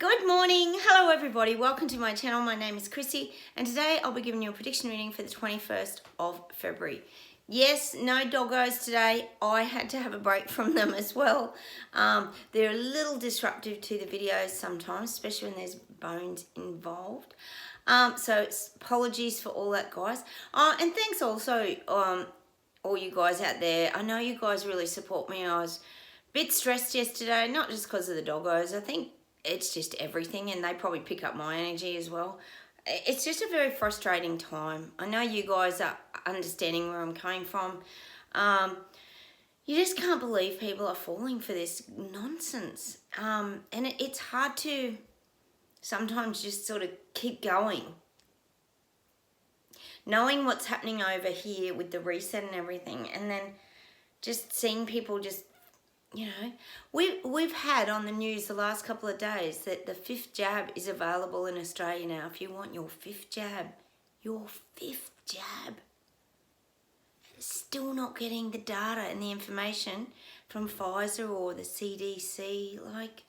Good morning. Hello everybody. Welcome to my channel. My name is Chrissy and today I'll be giving you a prediction reading for the 21st of February. Yes, no doggos today. I had to have a break from them as well. They're a little disruptive to the videos sometimes, especially when there's bones involved. So apologies for all that, guys. And thanks also all you guys out there. I know you guys really support me. I was a bit stressed yesterday, not just because of the doggos. I think it's just everything, and they probably pick up my energy as well. It's just a very frustrating time. I know you guys are understanding where I'm coming from. You just can't believe people are falling for this nonsense. And it's hard to sometimes just sort of keep going. Knowing what's happening over here with the reset and everything, and then just seeing people just, you know, we've had on the news the last couple of days that the 5th jab is available in Australia now. If you want your 5th jab, still not getting the data and the information from Pfizer or the CDC. Like,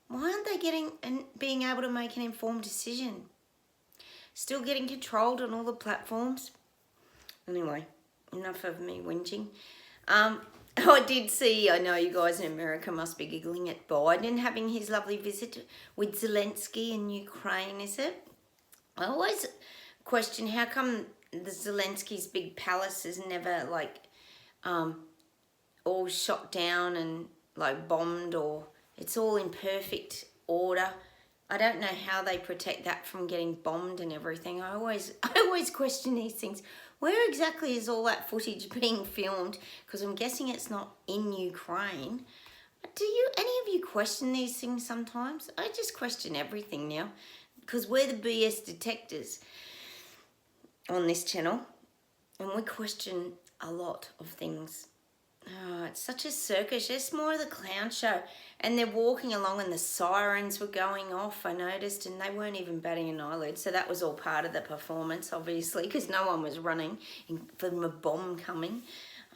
why aren't they getting and being able to make an informed decision? Still getting controlled on all the platforms. Anyway, enough of me whinging. I did see, I know you guys in America must be giggling at Biden having his lovely visit with Zelensky in Ukraine, is it? I always question how come the Zelensky's big palace is never like all shot down and like bombed, or it's all in perfect order. I don't know how they protect that from getting bombed and everything. I always question these things. Where exactly is all that footage being filmed? Because I'm guessing it's not in Ukraine. Do any of you question these things sometimes? I just question everything now because we're the BS detectors on this channel and we question a lot of things. Oh, it's such a circus. It's more of the clown show. And they're walking along and the sirens were going off, I noticed, and they weren't even batting an eyelid. So that was all part of the performance, obviously, because no one was running from a bomb coming.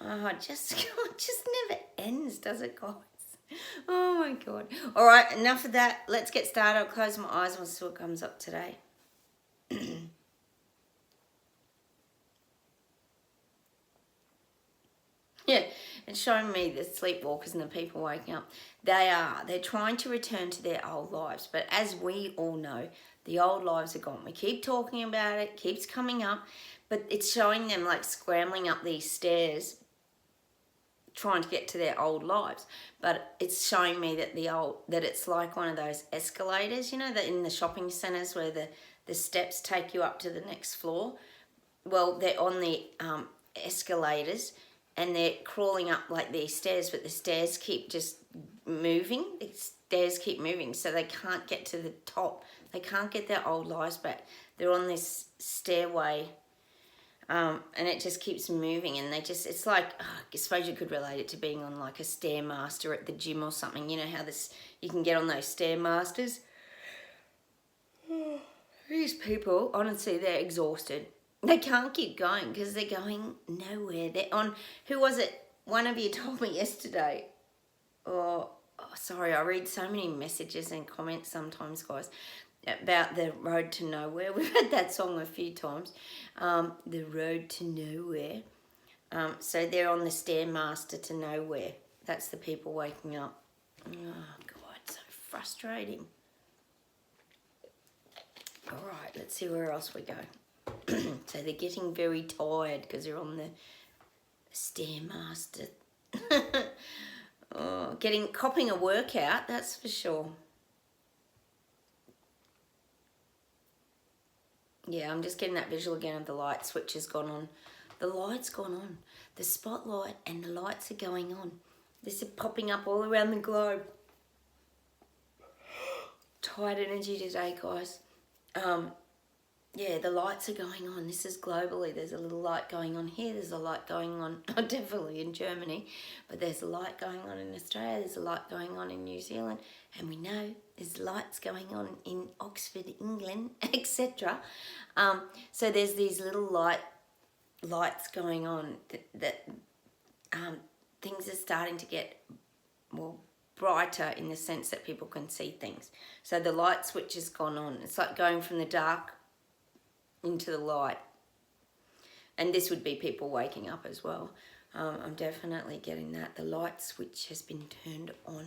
Oh, it just never ends, does it, guys? Oh, my God. All right, enough of that. Let's get started. I'll close my eyes and we'll see what comes up today. Yeah, it's showing me the sleepwalkers and the people waking up. They're trying to return to their old lives. But as we all know, the old lives are gone. We keep talking about it, keeps coming up, but it's showing them like scrambling up these stairs, trying to get to their old lives. But it's showing me that that it's like one of those escalators, you know, that in the shopping centres where the steps take you up to the next floor. Well, they're on the escalators, and they're crawling up like these stairs, but the stairs keep just moving. The stairs keep moving, so they can't get to the top. They can't get their old lives back. They're on this stairway, and it just keeps moving, and it's like, I suppose you could relate it to being on like a Stairmaster at the gym or something. You know how you can get on those Stairmasters? These people, honestly, they're exhausted. They can't keep going because they're going nowhere. They're on, who was it? One of you told me yesterday. Oh, sorry, I read so many messages and comments sometimes, guys, about the road to nowhere. We've had that song a few times. The road to nowhere. So they're on the Stairmaster to nowhere. That's the people waking up. Oh, God, so frustrating. All right, let's see where else we go. So they're getting very tired because they're on the Stairmaster. Oh, copping a workout, that's for sure. Yeah, I'm just getting that visual again of the light switch has gone on. The light's gone on. The spotlight and the lights are going on. This is popping up all around the globe. Tired energy today, guys. Yeah, the lights are going on. This is globally. There's a little light going on here. There's a light going on, definitely in Germany, but there's a light going on in Australia. There's a light going on in New Zealand. And we know there's lights going on in Oxford, England, etc. So there's these little lights going on that things are starting to get, well, brighter in the sense that people can see things. So the light switch has gone on. It's like going from the dark into the light. And this would be people waking up as well. I'm definitely getting that. The light switch has been turned on.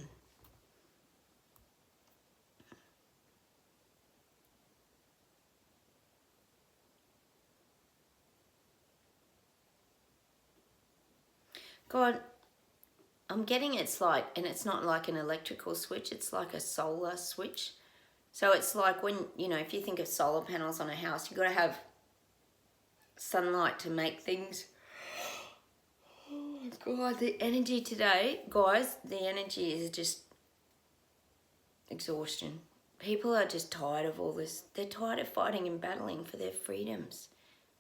God, I'm getting it's like, and it's not like an electrical switch, it's like a solar switch. So it's like when, you know, if you think of solar panels on a house, you've got to have sunlight to make things. Oh God, the energy today, guys, the energy is just exhaustion. People are just tired of all this. They're tired of fighting and battling for their freedoms.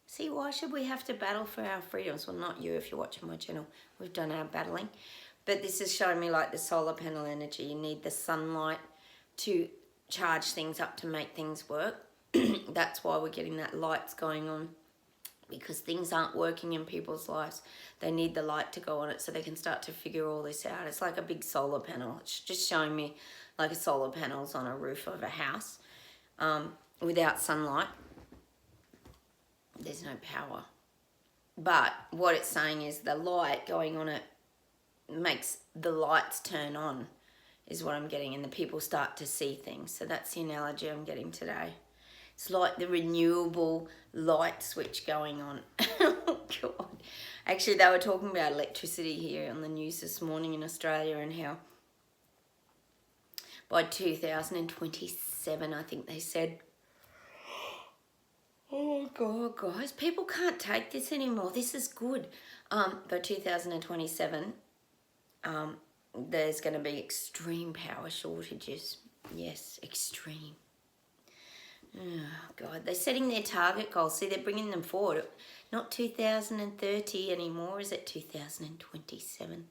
See, why should we have to battle for our freedoms? Well, not you if you're watching my channel. We've done our battling. But this is showing me like the solar panel energy. You need the sunlight to charge things up to make things work. That's why we're getting that lights going on. Because things aren't working in people's lives. They need the light to go on it so they can start to figure all this out. It's like a big solar panel. It's just showing me like a solar panels on a roof of a house. Without sunlight, there's no power. But what it's saying is the light going on it makes the lights turn on, is what I'm getting, and the people start to see things. So that's the analogy I'm getting today. It's like the renewable light switch going on. Oh God. Actually, they were talking about electricity here on the news this morning in Australia, and how by 2027, I think they said, oh God, guys, people can't take this anymore. This is good. By 2027, there's going to be extreme power shortages. Yes, extreme. Oh God, they're setting their target goals. See, they're bringing them forward. Not 2030 anymore, is it 2027?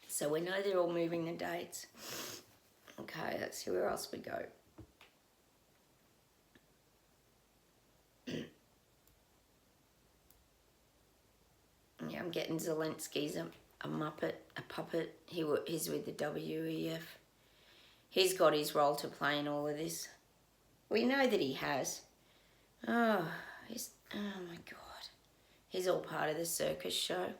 So we know they're all moving the dates. Okay, let's see where else we go. Yeah, I'm getting Zelensky's a muppet, a puppet. He's with the WEF. He's got his role to play in all of this. We know that he has. Oh my God. He's all part of the circus show.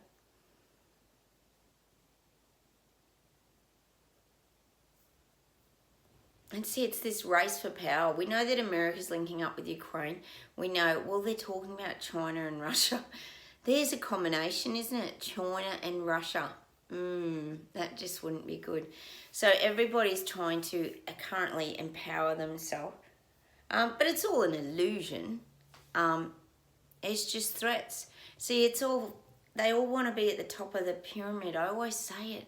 And see, it's this race for power. We know that America's linking up with Ukraine. We know, well, they're talking about China and Russia. There's a combination, isn't it? China and Russia. That just wouldn't be good. So everybody's trying to currently empower themselves. But it's all an illusion. It's just threats. See, they all want to be at the top of the pyramid. I always say it.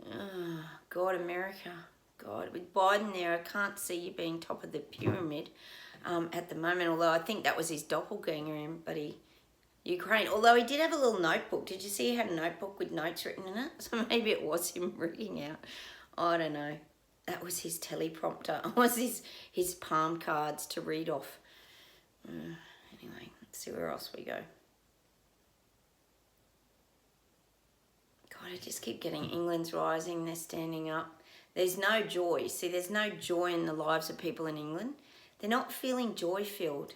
Oh, God, America. God, with Biden there, I can't see you being top of the pyramid at the moment. Although I think that was his doppelganger in, Ukraine. Although he did have a little notebook. Did you see he had a notebook with notes written in it? So maybe it was him reading out. I don't know. That was his teleprompter. It was his palm cards to read off. Anyway, let's see where else we go. God, I just keep getting England's rising. They're standing up. There's no joy. See, there's no joy in the lives of people in England. They're not feeling joy-filled.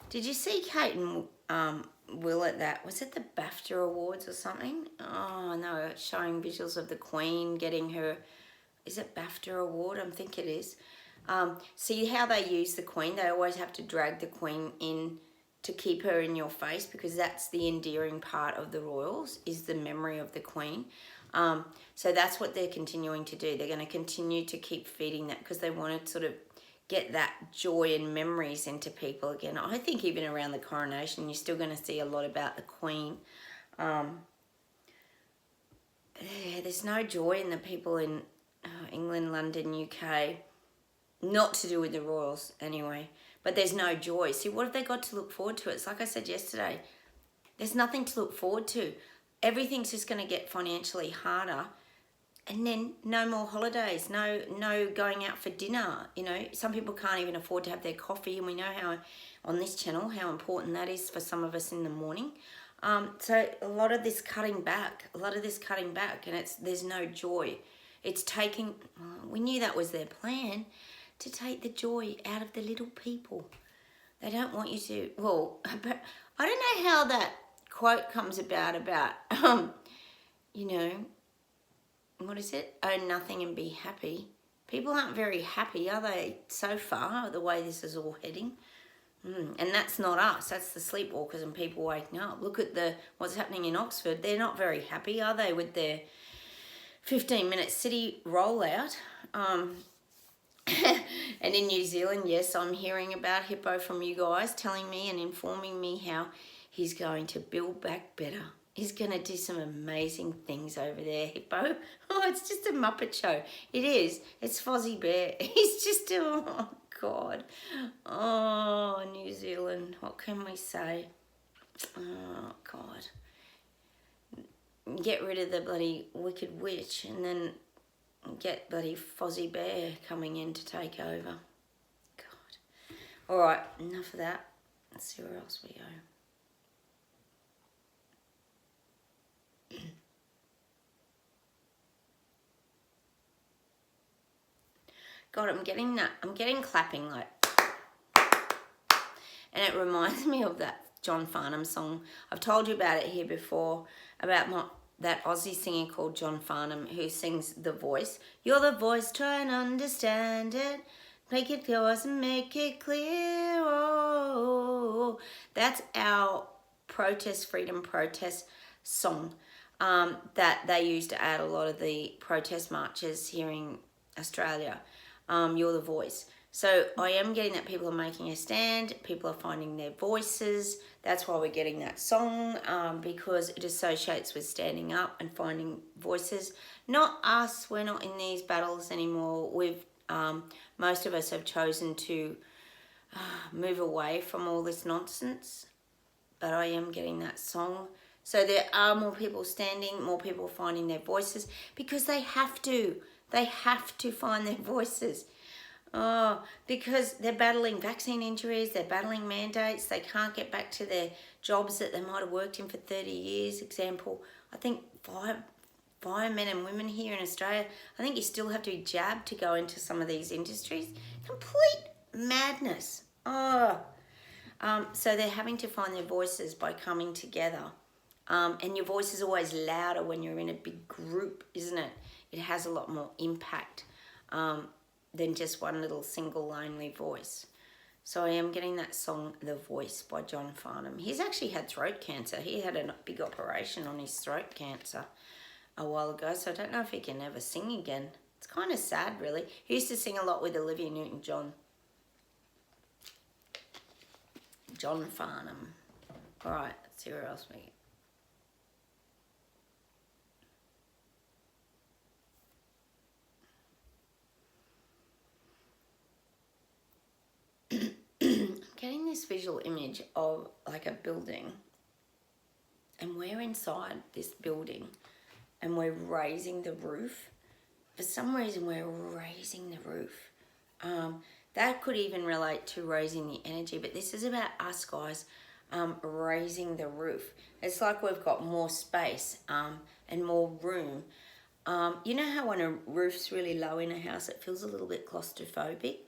Did you see Kate and Will at that? Was it the BAFTA Awards or something? Oh, no, it's showing visuals of the Queen getting her, is it BAFTA Award? I think it is. See how they use the Queen? They always have to drag the Queen in to keep her in your face, because that's the endearing part of the royals, is the memory of the Queen. So that's what they're continuing to do. They're going to continue to keep feeding that, because they want to sort of get that joy and memories into people again. I think even around the coronation, you're still going to see a lot about the Queen. There's no joy in the people in England, London, UK. Not to do with the royals, anyway. But there's no joy. See, what have they got to look forward to? It's like I said yesterday. There's nothing to look forward to. Everything's just going to get financially harder. And then no more holidays, no going out for dinner. You know, some people can't even afford to have their coffee, and we know how on this channel how important that is for some of us in the morning. So a lot of this cutting back, and there's no joy. It's taking, we knew that was their plan, to take the joy out of the little people. They don't want you to, well, but I don't know how that quote comes about, you know, what is it? Own nothing and be happy. People aren't very happy, are they, so far, the way this is all heading? And that's not us. That's the sleepwalkers and people waking up. Look at what's happening in Oxford. They're not very happy, are they, with their 15-minute city rollout? And in New Zealand, yes, I'm hearing about Hippo from you guys, telling me and informing me how he's going to build back better. He's going to do some amazing things over there, Hippo. Oh, it's just a Muppet show. It is. It's Fozzie Bear. He's just, oh, God. Oh, New Zealand. What can we say? Oh, God. Get rid of the bloody Wicked Witch and then get bloody Fozzie Bear coming in to take over. God. All right, enough of that. Let's see where else we go. God, I'm getting clapping like, and it reminds me of that John Farnham song. I've told you about it here before, about that Aussie singer called John Farnham who sings The Voice. You're the voice, try and understand it. Make it yours and make it clear. Oh, that's our freedom protest song that they used to add a lot of the protest marches here in Australia. You're the voice. So I am getting that people are making a stand, people are finding their voices. That's why we're getting that song, because it associates with standing up and finding voices. Not us, we're not in these battles anymore. Most of us have chosen to move away from all this nonsense, but I am getting that song. So there are more people standing, more people finding their voices, because they have to find their voices. Oh, because they're battling vaccine injuries, they're battling mandates, they can't get back to their jobs that they might have worked in for 30 years. Example, I think firemen and women here in Australia, I think you still have to be jabbed to go into some of these industries. Complete madness. So they're having to find their voices by coming together. And your voice is always louder when you're in a big group, isn't it? It has a lot more impact than just one little single lonely voice. So I am getting that song, The Voice by John Farnham. He's actually had throat cancer. He had a big operation on his throat cancer a while ago, so I don't know if he can ever sing again. It's kind of sad, really. He used to sing a lot with Olivia Newton-John. John Farnham. All right, let's see where else we get. Getting this visual image of like a building, and we're inside this building and we're raising the roof. For some reason we're raising the roof. That could even relate to raising the energy, but this is about us guys raising the roof. It's like we've got more space and more room. You know how when a roof's really low in a house it feels a little bit claustrophobic?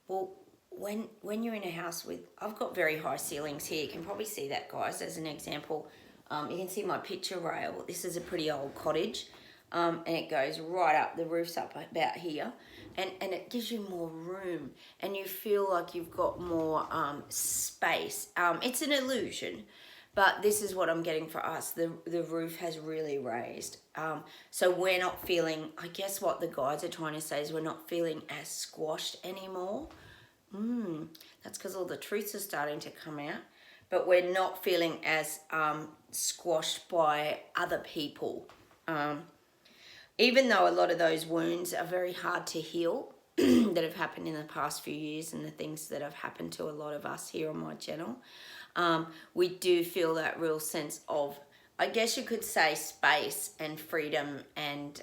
Well, when you're in a house with, I've got very high ceilings here. You can probably see that, guys, as an example. You can see my picture rail. This is a pretty old cottage, and it goes right up. The roof's up about here, and it gives you more room, and you feel like you've got more space. It's an illusion, but this is what I'm getting for us. The roof has really raised. So we're not feeling, I guess what the guides are trying to say is we're not feeling as squashed anymore. That's because all the truths are starting to come out, but we're not feeling as squashed by other people. Even though a lot of those wounds are very hard to heal that have happened in the past few years and the things that have happened to a lot of us here on my channel, we do feel that real sense of, I guess you could say, space and freedom and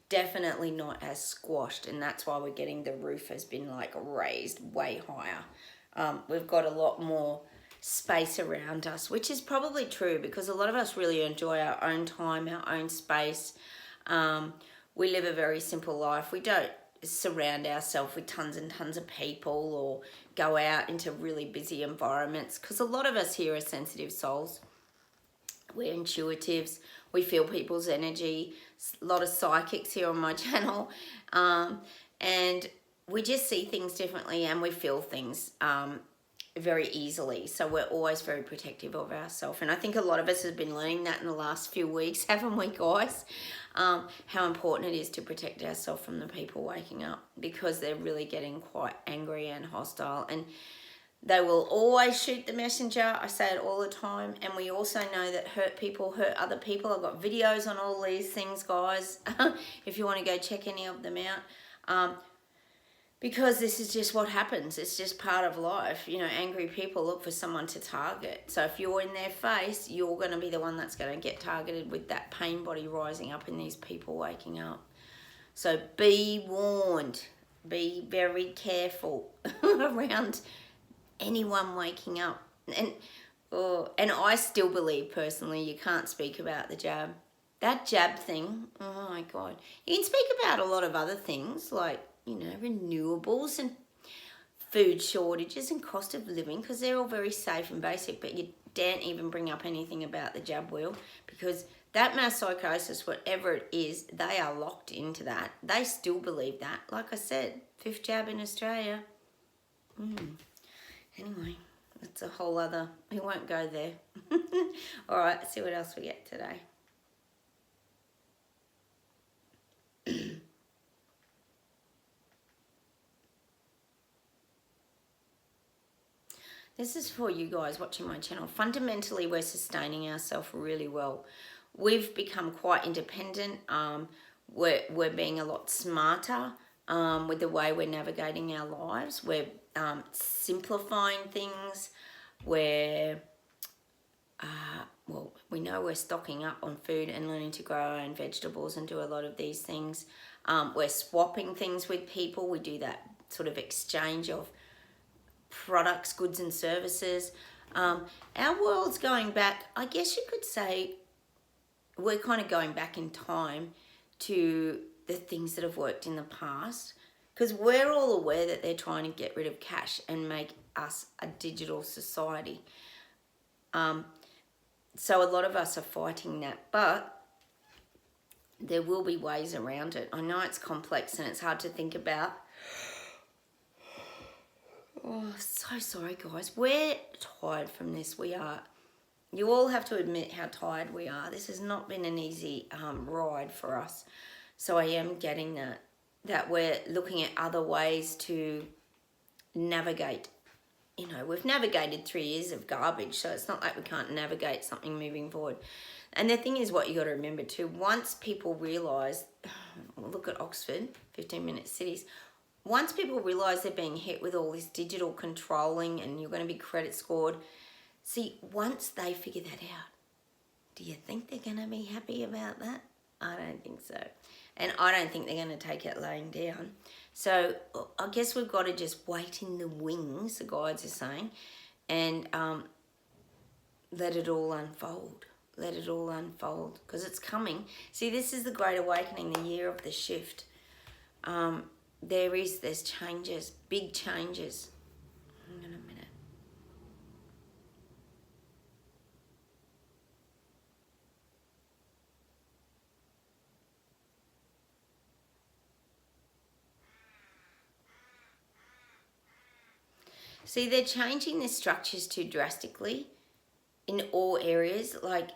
definitely not as squashed, and that's why we're getting the roof has been like raised way higher. We've got a lot more space around us, which is probably true because a lot of us really enjoy our own time, our own space. We live a very simple life. We don't surround ourselves with tons and tons of people or go out into really busy environments, because a lot of us here are sensitive souls. We're intuitives. We feel people's energy. A lot of psychics here on my channel. And we just see things differently and we feel things very easily. So we're always very protective of ourselves. And I think a lot of us have been learning that in the last few weeks, haven't we, guys? How important it is to protect ourselves from the people waking up, because they're really getting quite angry and hostile. And they will always shoot the messenger. I say it all the time. And we also know that hurt people hurt other people. I've got videos on all these things, guys, if you want to go check any of them out. Because this is just what happens. It's just part of life. You know, angry people look for someone to target. So if you're in their face, you're going to be the one that's going to get targeted with that pain body rising up in these people waking up. So be warned. Be very careful around anyone waking up. And I still believe personally you can't speak about the jab. That jab thing, oh my God. You can speak about a lot of other things like, you know, renewables and food shortages and cost of living, because they're all very safe and basic, but you daren't even bring up anything about the jab wheel, because that mass psychosis, whatever it is, they are locked into that. They still believe that. Like I said, 5th jab in Australia. Anyway, that's a whole other, we won't go there. All right, let's see what else we get today. This is for you guys watching my channel. Fundamentally, we're sustaining ourselves really well. We've become quite independent. We're being a lot smarter with the way we're navigating our lives. We're simplifying things. We're, well, we know we're stocking up on food and learning to grow our own vegetables and do a lot of these things. We're swapping things with people. We do that sort of exchange of products, goods and services. Our world's going back, I guess you could say, we're kind of going back in time to the things that have worked in the past, because we're all aware that they're trying to get rid of cash and make us a digital society. So a lot of us are fighting that, but there will be ways around it. I know it's complex and it's hard to think about. Oh, so sorry, guys. We're tired from this. We are. You all have to admit how tired we are. This has not been an easy ride for us. So I am getting that we're looking at other ways to navigate. You know, we've navigated 3 years of garbage, so it's not like we can't navigate something moving forward. And the thing is, what you got to remember too, once people realise, look at Oxford, 15-minute cities, once people realise they're being hit with all this digital controlling and you're going to be credit scored, see, once they figure that out, do you think they're going to be happy about that? I don't think so. And I don't think they're going to take it laying down. So I guess we've got to just wait in the wings, the guides are saying, and let it all unfold. Let it all unfold, because it's coming. See, this is the Great Awakening, the year of the shift. There's changes, big changes. Hang on a minute. See, they're changing the structures too drastically in all areas, like,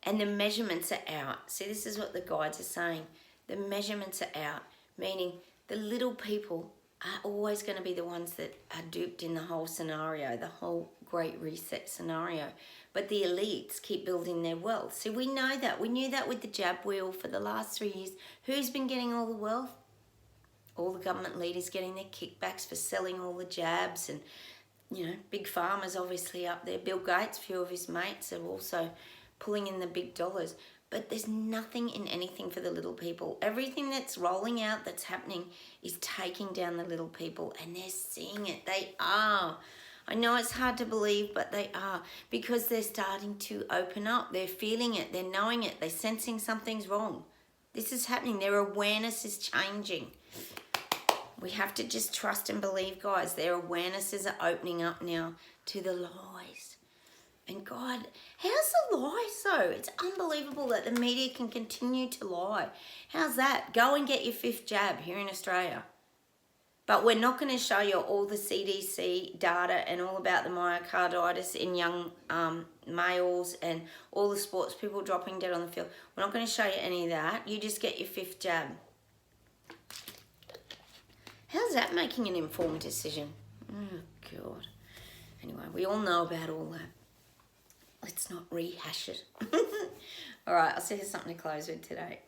and the measurements are out. See, this is what the guides are saying. The measurements are out, meaning the little people are always going to be the ones that are duped in the whole scenario, the whole Great Reset scenario. But the elites keep building their wealth. See, we know that. We knew that with the jab wheel for the last 3 years. Who's been getting all the wealth? All the government leaders getting their kickbacks for selling all the jabs, and, you know, big farmers obviously up there. Bill Gates, a few of his mates are also pulling in the big dollars. But there's nothing in anything for the little people. Everything that's rolling out, that's happening, is taking down the little people, and they're seeing it. They are. I know it's hard to believe, but they are, because they're starting to open up. They're feeling it. They're knowing it. They're sensing something's wrong. This is happening. Their awareness is changing. We have to just trust and believe, guys. Their awarenesses are opening up now to the lies. And God, how's the lie so? It's unbelievable that the media can continue to lie. How's that? Go and get your 5th jab here in Australia. But we're not going to show you all the CDC data and all about the myocarditis in young males and all the sports people dropping dead on the field. We're not going to show you any of that. You just get your 5th jab. How's that making an informed decision? Oh, God. Anyway, we all know about all that. Let's not rehash it. All right, I'll see you something to close with today.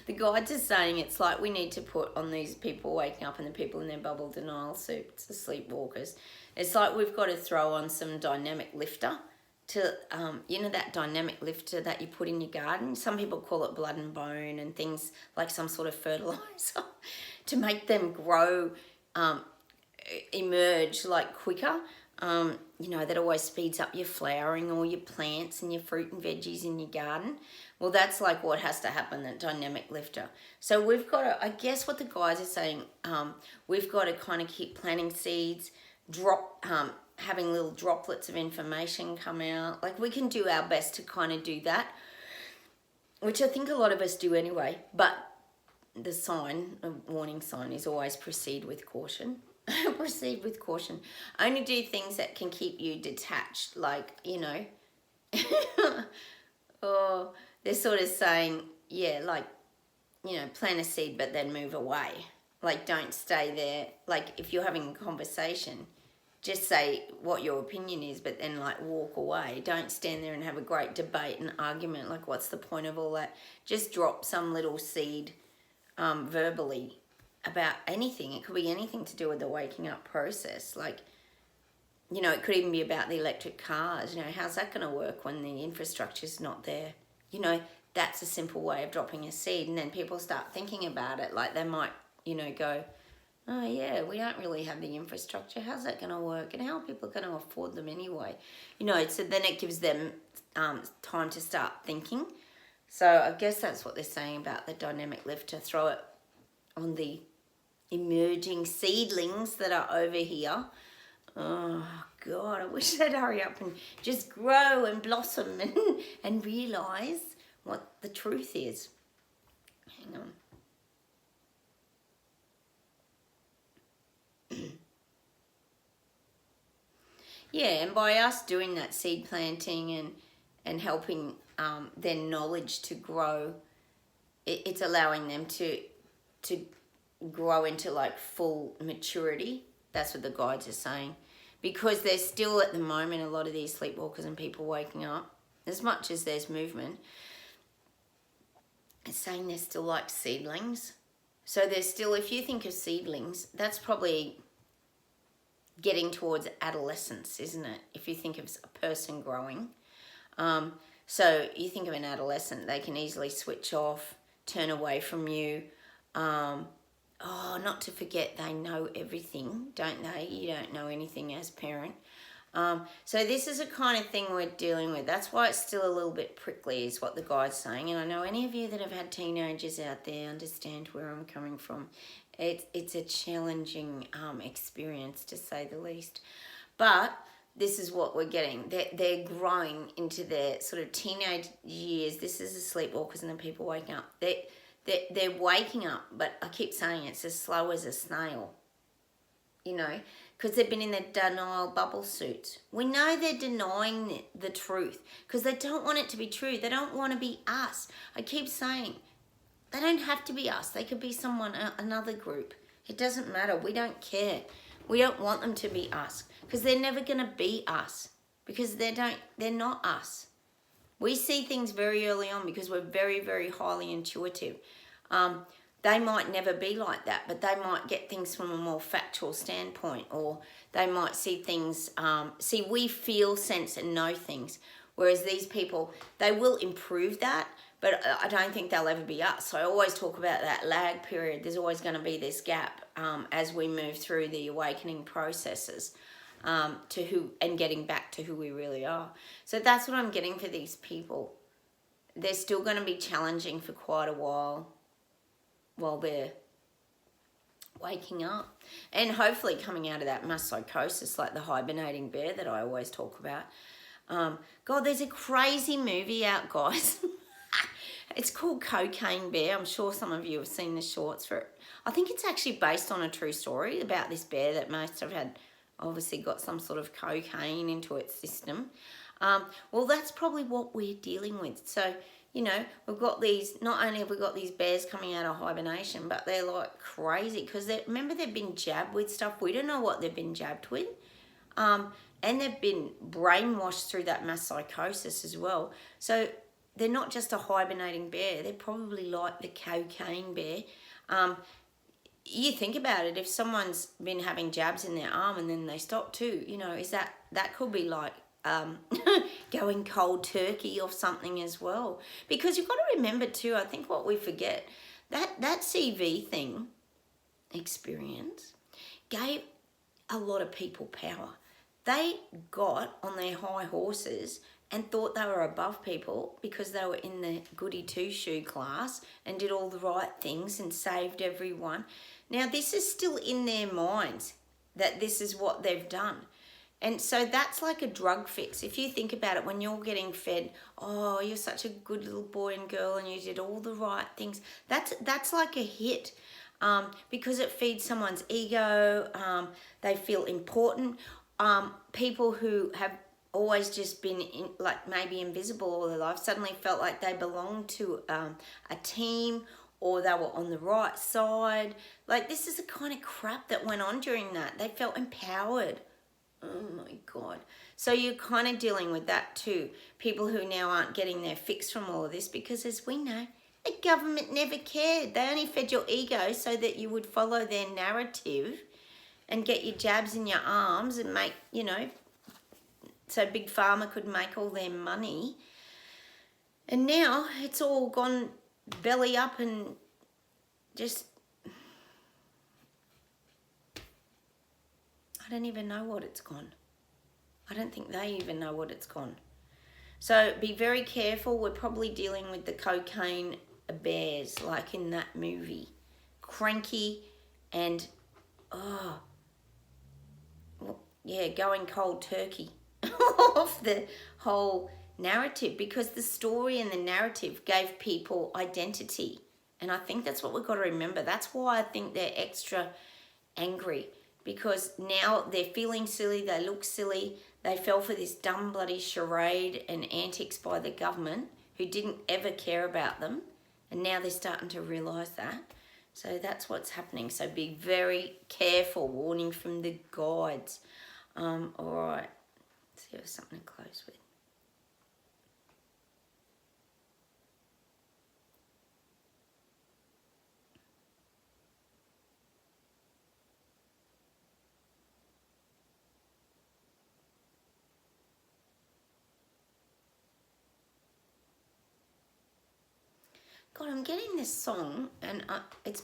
The guides are saying it's like we need to put on these people waking up and the people in their bubble denial suits, the sleepwalkers. It's like we've got to throw on some dynamic lifter to, you know, that dynamic lifter that you put in your garden. Some people call it blood and bone and things like some sort of fertilizer to make them grow, emerge like quicker. You know, that always speeds up your flowering or your plants and your fruit and veggies in your garden. Well, that's like what has to happen, that dynamic lifter. So we've got to, I guess what the guys are saying, we've got to kind of keep planting seeds, having little droplets of information come out. Like, we can do our best to kind of do that, which I think a lot of us do anyway. But the sign, a warning sign, is always proceed with caution. Proceed with caution. Only do things that can keep you detached, like, you know. Or they're sort of saying, yeah, like, you know, plant a seed but then move away. Like, don't stay there. Like, if you're having a conversation, just say what your opinion is, but then, like, walk away. Don't stand there and have a great debate and argument. Like, what's the point of all that? Just drop some little seed verbally about anything. It could be anything to do with the waking up process. Like, you know, it could even be about the electric cars. You know, how's that going to work when the infrastructure's not there? You know, that's a simple way of dropping a seed. And then people start thinking about it. Like, they might, you know, go, oh yeah, we don't really have the infrastructure. How's that going to work? And how are people going to afford them anyway? You know, so then it gives them time to start thinking. So I guess that's what they're saying about the dynamic lift, to throw it on the emerging seedlings that are over here. Oh God, I wish they'd hurry up and just grow and blossom and realise what the truth is. Hang on. Yeah, and by us doing that seed planting and helping their knowledge to grow, it's allowing them to grow into like full maturity. That's what the guides are saying. Because there's still at the moment a lot of these sleepwalkers and people waking up, as much as there's movement, it's saying they're still like seedlings. So there's still, if you think of seedlings, that's probably getting towards adolescence, isn't it? If you think of a person growing. So you think of an adolescent, they can easily switch off, turn away from you. Not to forget, they know everything, don't they? You don't know anything as parent. So this is a kind of thing we're dealing with. That's why it's still a little bit prickly, is what the guide's saying. And I know any of you that have had teenagers out there understand where I'm coming from. It's a challenging experience, to say the least. But this is what we're getting. They're growing into their sort of teenage years. This is the sleepwalkers and the people waking up. They're waking up, but I keep saying it's as slow as a snail, you know, because they've been in their denial bubble suits. We know they're denying the truth because they don't want it to be true. They don't want to be us. I keep saying they don't have to be us. They could be someone, another group. It doesn't matter. We don't care. We don't want them to be us because they're never going to be us, because they're not us. We see things very early on because we're very, very highly intuitive. they might never be like that, but they might get things from a more factual standpoint, or they might see things, we feel, sense and know things. Whereas these people, they will improve that, but I don't think they'll ever be us. So I always talk about that lag period. There's always going to be this gap as we move through the awakening processes to who, and getting back to who we really are. So that's what I'm getting for these people. They're still going to be challenging for quite a while they're waking up, and hopefully coming out of that mass psychosis, like the hibernating bear that I always talk about. God, there's a crazy movie out, guys. It's called Cocaine Bear. I'm sure some of you have seen the shorts for it. I think it's actually based on a true story about this bear that must have had, obviously got some sort of cocaine into its system. Well, that's probably what we're dealing with. So, you know, we've got these, not only have we got these bears coming out of hibernation, but they're like crazy because remember, they've been jabbed with stuff. We don't know what they've been jabbed with. And they've been brainwashed through that mass psychosis as well. So they're not just a hibernating bear. They're probably like the cocaine bear. You think about it, if someone's been having jabs in their arm and then they stop too, you know, that could be like going cold turkey or something as well. Because you've got to remember too, I think what we forget, that CV thing experience gave a lot of people power. They got on their high horses and thought they were above people because they were in the goody two-shoe class and did all the right things and saved everyone. Now, this is still in their minds that this is what they've done. And so that's like a drug fix. If you think about it, when you're getting fed, oh, you're such a good little boy and girl and you did all the right things, that's like a hit because it feeds someone's ego. They feel important. People who have always just been like maybe invisible all their life suddenly felt like they belonged to a team, or they were on the right side. Like, this is the kind of crap that went on during that. They felt empowered. Oh my God. So you're kind of dealing with that too. People who now aren't getting their fix from all of this because, as we know, the government never cared. They only fed your ego so that you would follow their narrative and get your jabs in your arms and make, you know, so Big Pharma could make all their money. And now it's all gone belly up and just, I don't even know what it's gone. I don't think they even know what it's gone. So be very careful. We're probably dealing with the cocaine bears, like in that movie. Cranky and, going cold turkey off the whole narrative, because the story and the narrative gave people identity. And I think that's what we've got to remember. That's why I think they're extra angry, because now they're feeling silly, they look silly, they fell for this dumb bloody charade and antics by the government who didn't ever care about them, and now they're starting to realise that. So that's what's happening. So be very careful. Warning from the guides. All right. Let's see if there's something to close with. God, I'm getting this song, and it's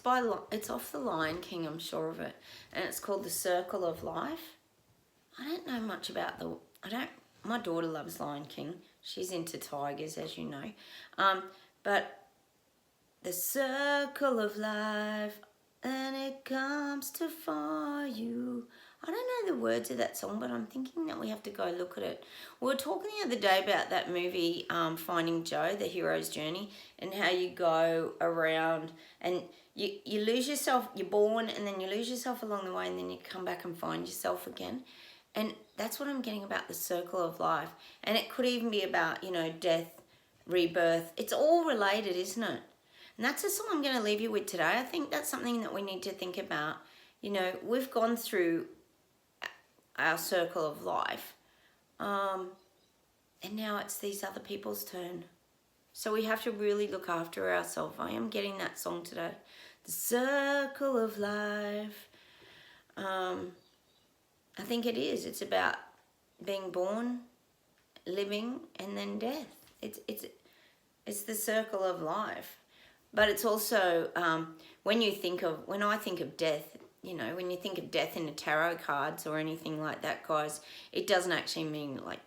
off the Lion King, I'm sure of it, and it's called The Circle of Life. I don't know much about my daughter loves Lion King. She's into tigers, as you know. But the circle of life, and it comes to find you. I don't know the words of that song, but I'm thinking that we have to go look at it. We were talking the other day about that movie, Finding Joe, The Hero's Journey, and how you go around and you lose yourself. You're born and then you lose yourself along the way, and then you come back and find yourself again. And that's what I'm getting about the circle of life. And it could even be about, you know, death, rebirth. It's all related, isn't it? And that's the song I'm going to leave you with today. I think that's something that we need to think about. You know, we've gone through our circle of life. And now it's these other people's turn. So we have to really look after ourselves. I am getting that song today. The circle of life. I think it is. It's about being born, living, and then death. It's the circle of life. But it's also, when I think of death, you know, when you think of death in the tarot cards or anything like that, guys, it doesn't actually mean like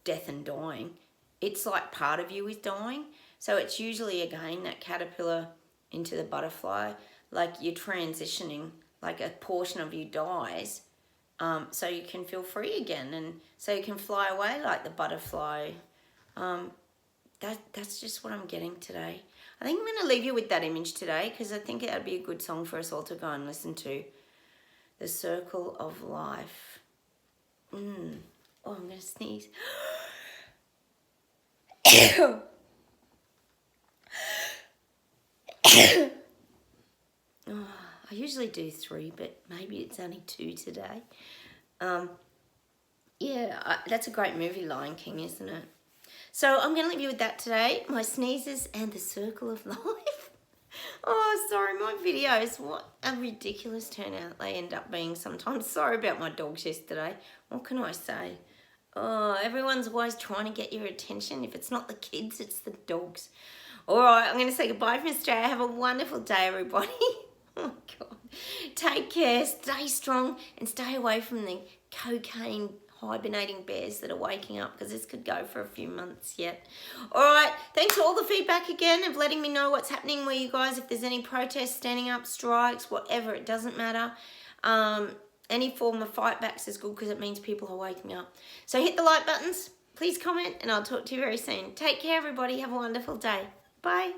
death and dying. It's like part of you is dying. So it's usually, again, that caterpillar into the butterfly, like you're transitioning, like a portion of you dies, so you can feel free again, and so you can fly away like the butterfly. That's just what I'm getting today. I think I'm going to leave you with that image today, because I think it would be a good song for us all to go and listen to. The Circle of Life. Oh, I'm going to sneeze. Oh, I usually do 3, but maybe it's only 2 today. Yeah, that's a great movie, Lion King, isn't it? So I'm going to leave you with that today. My sneezes and the circle of life. Oh, sorry, my videos, what a ridiculous turnout they end up being sometimes. Sorry about my dogs yesterday. What can I say? Oh, everyone's always trying to get your attention. If it's not the kids, it's the dogs. All right, I'm going to say goodbye from Australia. Have a wonderful day, everybody. Oh, God. Take care, stay strong, and stay away from the cocaine hibernating bears that are waking up, because this could go for a few months yet. All right, thanks for all the feedback again of letting me know what's happening where you guys, if there's any protests, standing up, strikes, whatever, it doesn't matter. Any form of fight backs is good, because it means people are waking up. So hit the like buttons, please comment, and I'll talk to you very soon. Take care, everybody. Have a wonderful day. Bye.